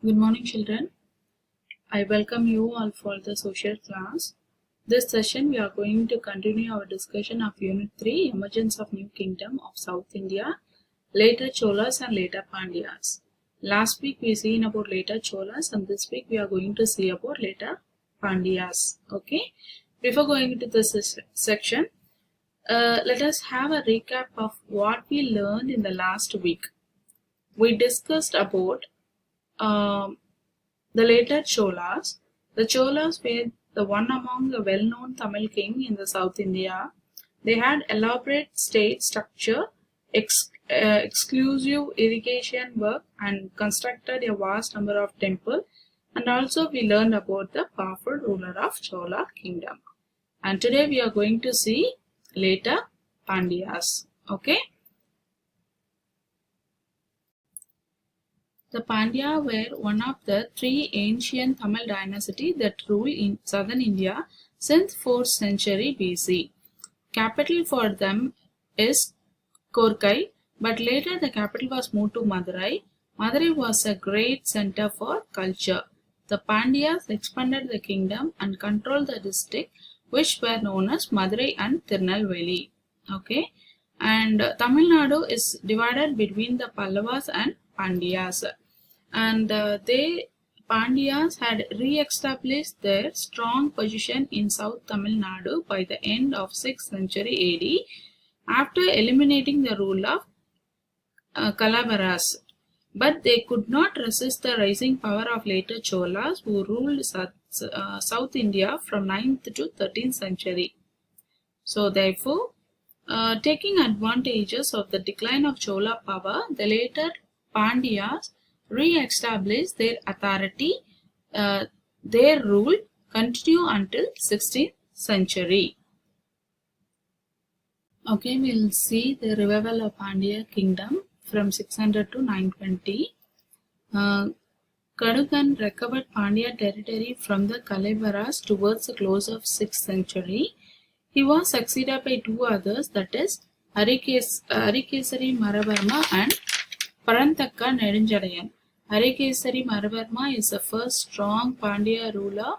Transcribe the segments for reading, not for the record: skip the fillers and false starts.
Good morning, children. I welcome you all for the social class. This session, we are going to continue our discussion of Unit 3, Emergence of New Kingdom of South India, later Cholas and later Pandyas. Last week, we seen about later Cholas, and this week, we are going to see about later Pandyas. Okay? Before going into this section, let us have a recap of what we learned in the last week. We discussed about the later Cholas. The Cholas were the one among the well-known Tamil king in the South India. They had elaborate state structure, exclusive irrigation work, and constructed a vast number of temples. And also we learned about the powerful ruler of Chola kingdom. And today we are going to see later Pandyas. Okay. The Pandya were one of the three ancient Tamil dynasties that ruled in southern India since 4th century BC. Capital for them is Korkai, but later the capital was moved to Madurai. Madurai was a great center for culture. The Pandyas expanded the kingdom and controlled the district, which were known as Madurai and Tirunelveli. Okay, and Tamil Nadu is divided between the Pallavas and Pandyas. And Pandyas had re-established their strong position in South Tamil Nadu by the end of 6th century AD after eliminating the rule of Kalavaras. But they could not resist the rising power of later Cholas who ruled South India from 9th to 13th century. So therefore, taking advantages of the decline of Chola power, the later Pandyas re-established their authority. Their rule continued until 16th century. Okay, we'll see the revival of Pandya kingdom from 600 to 920. Kadukan recovered Pandya territory from the Kalavaras towards the close of 6th century. He was succeeded by two others, that is Arikesari Maravarma and Paranthaka Nedunjadayan. Arikesari Maravarma is the first strong Pandya ruler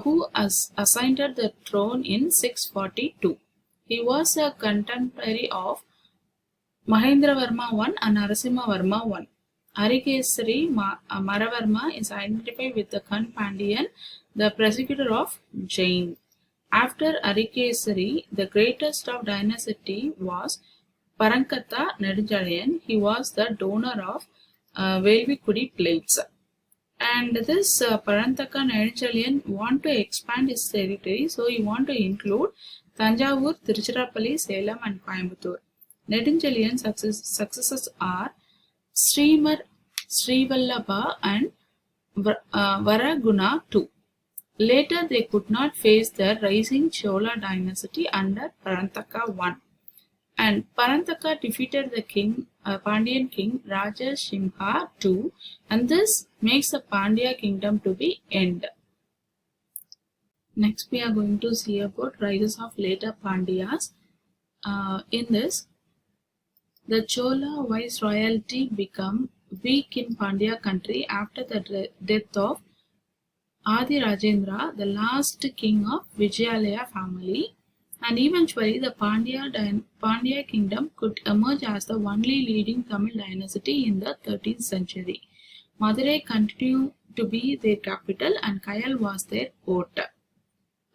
who assigned the throne in 642. He was a contemporary of Mahendravarma I and Narasimhavarma I. Arikesari Maravarma is identified with the Kan Pandyan, the persecutor of Jain. After Arikesari, the greatest of dynasty was Parankatha Nedunjadayan. He was the donor of Velvikudi plates. And this Paranthaka Nedunjadayan want to expand his territory, so he want to include Tanjavur, Tiruchirappalli, Salem and Coimbatore. Nedunjadayan's successors are Srimar Srivallabha and Varaguna too. Later, they could not face the rising Chola dynasty under Paranthaka I. And Paranthaka defeated the Pandyan king Rajasimha II, and this makes the Pandya kingdom to be end. Next, we are going to see about rises of later Pandyas. In this, the Chola viceroyalty became weak in Pandya country after the death of Adi Rajendra, the last king of Vijayalaya family, and eventually the Pandya kingdom could emerge as the only leading Tamil dynasty in the 13th century. Madurai continued to be their capital and Kayal was their port.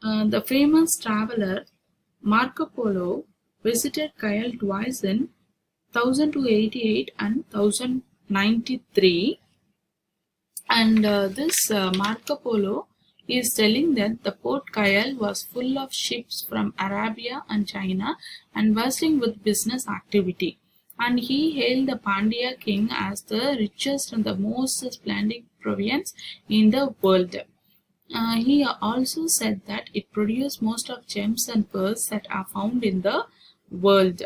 The famous traveler Marco Polo visited Kayal twice in 1288 and 1093. And this Marco Polo is telling that the port Kayal was full of ships from Arabia and China and bustling with business activity. And he hailed the Pandya king as the richest and the most splendid province in the world. He also said that it produced most of gems and pearls that are found in the world.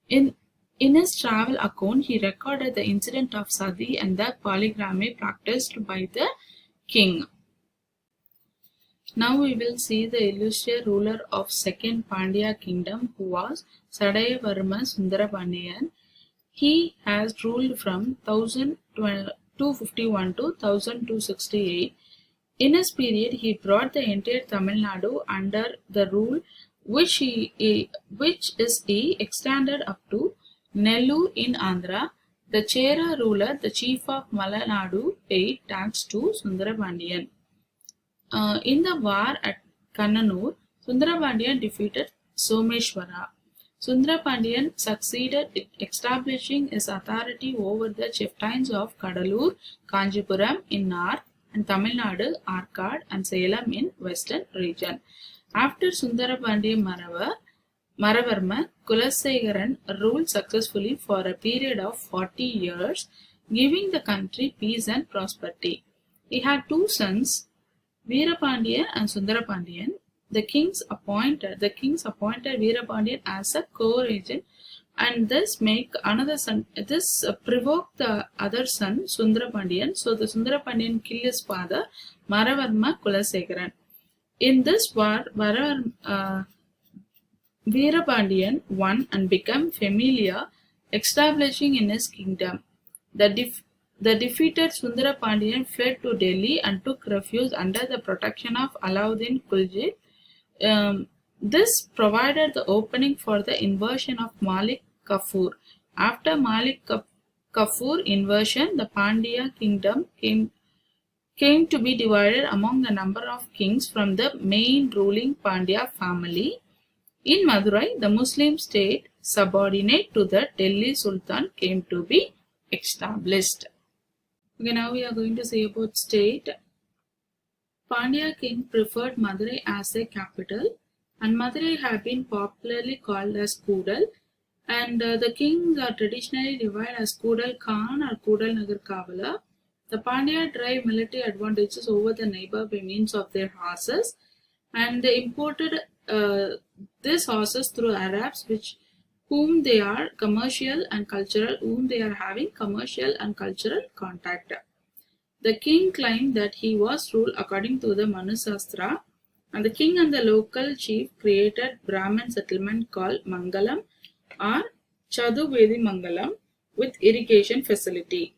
In his travel account, he recorded the incident of Sati and the polygamy practiced by the king. Now we will see the illustrious ruler of second Pandya kingdom, who was Sadayavarma Sundarapandiyan. He has ruled from 1012 1251 to 1268. In his period, he brought the entire Tamil Nadu under the rule which he extended up to Nellore in Andhra. The Chera ruler, the chief of Malanadu, paid tax to Sundarabandyan. In the war at Kannanur, Sundarabandyan defeated Someshwara. Sundarabandyan succeeded in establishing his authority over the chieftains of Kadalur, Kanjipuram in north, and Tamil Nadu, Arcad, and Salem in western region. After Sundarabandyan Maravarma, Kulasegaran ruled successfully for a period of 40 years, giving the country peace and prosperity. He had two sons, Veerapandiyan and Sundarapandyan. The kings appointed Veerapandiyan as a co-regent, and this provoked the other son Sundarapandyan. So the Sundarapandyan killed his father Maravarma Kulasegaran. In this war, Veerapandiyan won and became familiar, establishing in his kingdom. The defeated Sundarapandyan fled to Delhi and took refuge under the protection of Alauddin Khilji. This provided the opening for the invasion of Malik Kafur. After Malik Kafur invasion, the Pandya kingdom came to be divided among the number of kings from the main ruling Pandya family. In Madurai, the Muslim state subordinate to the Delhi Sultan came to be established. Okay, now we are going to say about state. Pandya king preferred Madurai as a capital, and Madurai have been popularly called as Kudal, and the kings are traditionally divided as Kudal Khan or Kudal Nagar Kavala. The Pandya derive military advantages over the neighbor by means of their horses, and they imported these horses through Arabs, whom they are having commercial and cultural contact. The king claimed that he was ruled according to the Manu Shastra, and the king and the local chief created Brahmin settlement called Mangalam or Chaduvedi Mangalam with irrigation facility.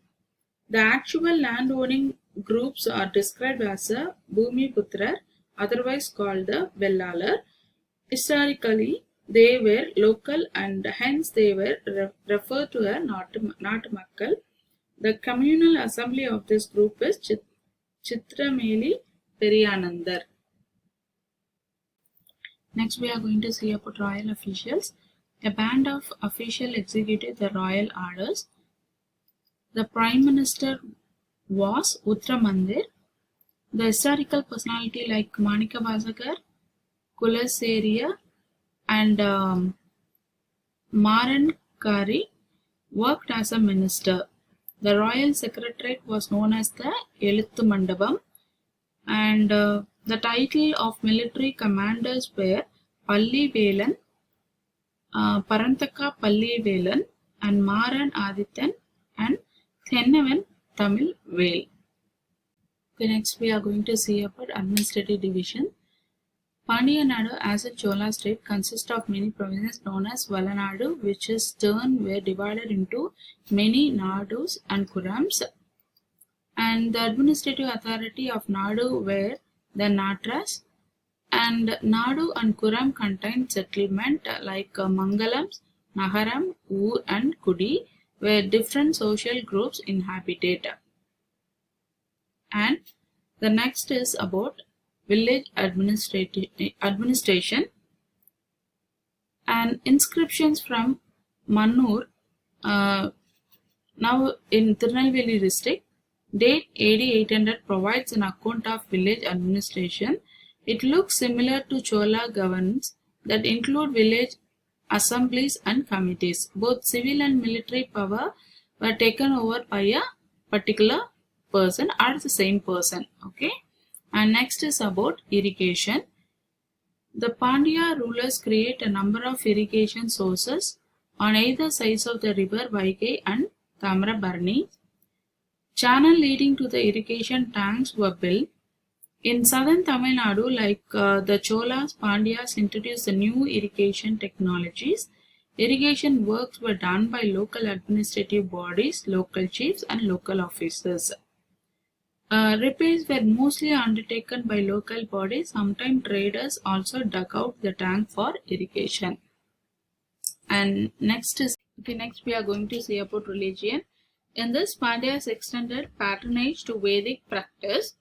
The actual landowning groups are described as a Bhumi Putrar, otherwise called the Vellalar. Historically, they were local and hence they were referred to as Natmakkal. The communal assembly of this group is Chitrameli Periyanandar. Next, we are going to see about royal officials. A band of officials executed the royal orders. The Prime Minister was Uttaramandir. The historical personality like Manika Vasagar, Kulaseriya, and Maran Kari worked as a minister. The royal secretariat was known as the Elithu Mandabam, and the title of military commanders were Palli Velan, Parantaka Palli Velan, and Maran Adityan, and Thennavan Tamil Vel. Okay, next we are going to see about administrative division. Pandya Nadu as a Chola state consists of many provinces known as Valanadu, which in turn were divided into many Nadus and Kurams. And the administrative authority of Nadu were the Natras, and Nadu and Kuram contained settlement like Mangalams, Naharam, Ur, and Kudi, where different social groups inhabited. And the next is about village administration, and inscriptions from Mannur, now in Tirunelveli district, date AD 800 provides an account of village administration. It looks similar to Chola governance that include village assemblies and committees. Both civil and military power were taken over by a particular person or the same person. Okay. And next is about irrigation. The Pandya rulers create a number of irrigation sources on either sides of the river Vaigai and Tamrabarni. Channel leading to the irrigation tanks were built. In southern Tamil Nadu, like the Cholas, Pandyas introduced the new irrigation technologies. irrigation works were done by local administrative bodies, local chiefs, and local officers. Repairs were mostly undertaken by local bodies. Sometimes traders also dug out the tank for irrigation. And next we are going to see about religion. In this, Pandyas extended patronage to Vedic practice,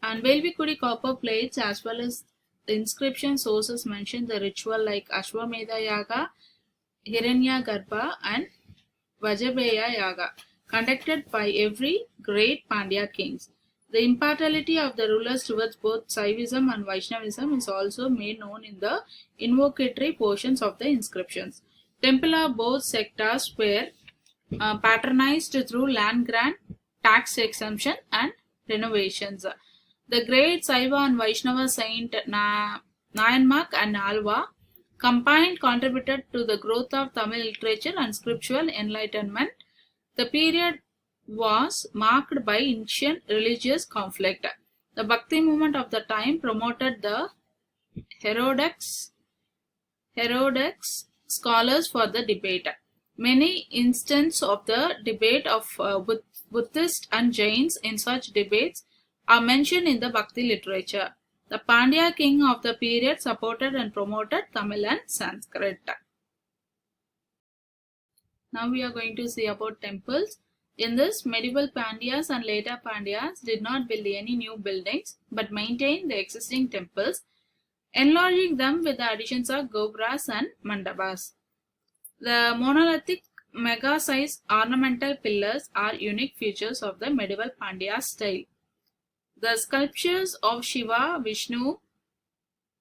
and Velvikudi copper plates as well as the inscription sources mention the ritual like Ashwamedha Yaga, Hiranya Garbha, and Vajrabeya Yaga, conducted by every great Pandya kings. The impartiality of the rulers towards both Saivism and Vaishnavism is also made known in the invocatory portions of the inscriptions. Temple of both sectors were patronized through land grant, tax exemption, and renovations. The great Saiva and Vaishnava saint Nayanmak and Alva combined contributed to the growth of Tamil literature and scriptural enlightenment. The period was marked by ancient religious conflict. The Bhakti movement of the time promoted the heterodox scholars for the debate. Many instances of the debate of Buddhists and Jains in such debates are mentioned in the Bhakti literature. The Pandya king of the period supported and promoted Tamil and Sanskrit. Now we are going to see about temples. In this, medieval Pandyas and later Pandyas did not build any new buildings but maintained the existing temples, enlarging them with the additions of gopuras and mandabas. The monolithic mega-sized ornamental pillars are unique features of the medieval Pandya style. The sculptures of Shiva, Vishnu,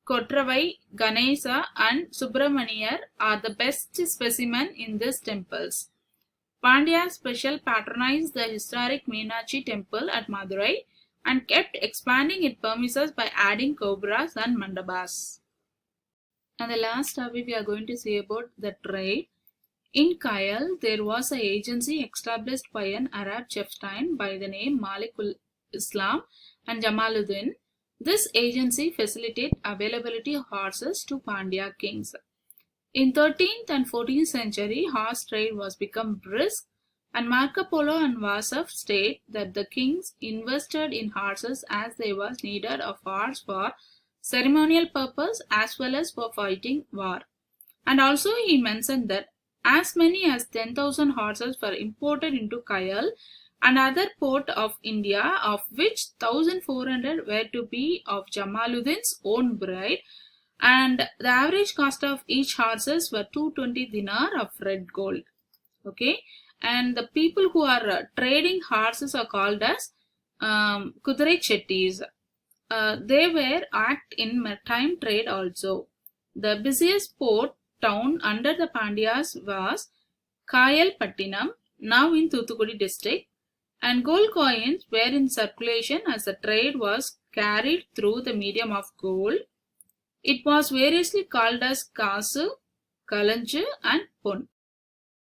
Kotravai, Ganesha, and Subramaniar are the best specimen in these temples. Pandya special patronized the historic Meenakshi temple at Madurai and kept expanding its premises by adding gopuras and mandabas. And the last topic we are going to see about the trade. In Kayal, there was an agency established by an Arab chieftain by the name Malikul Islam and Jamaluddin. This agency facilitated availability of horses to Pandya kings. In 13th and 14th century, horse trade was become brisk, and Marco Polo and Vasaf state that the kings invested in horses as they was needed of horse for ceremonial purpose as well as for fighting war. And also he mentioned that as many as 10,000 horses were imported into Kayal and other port of India, of which 1,400 were to be of Jamaluddin's own bride, and the average cost of each horses were 220 dinar of red gold. Okay, and the people who are trading horses are called as Kudurai Chettis. They were act in maritime trade also. The busiest port town under the Pandyas was Kayal Pattinam, now in Thoothukudi district, and gold coins were in circulation as the trade was carried through the medium of gold. It was variously called as Kasu, Kalanju, and Pun.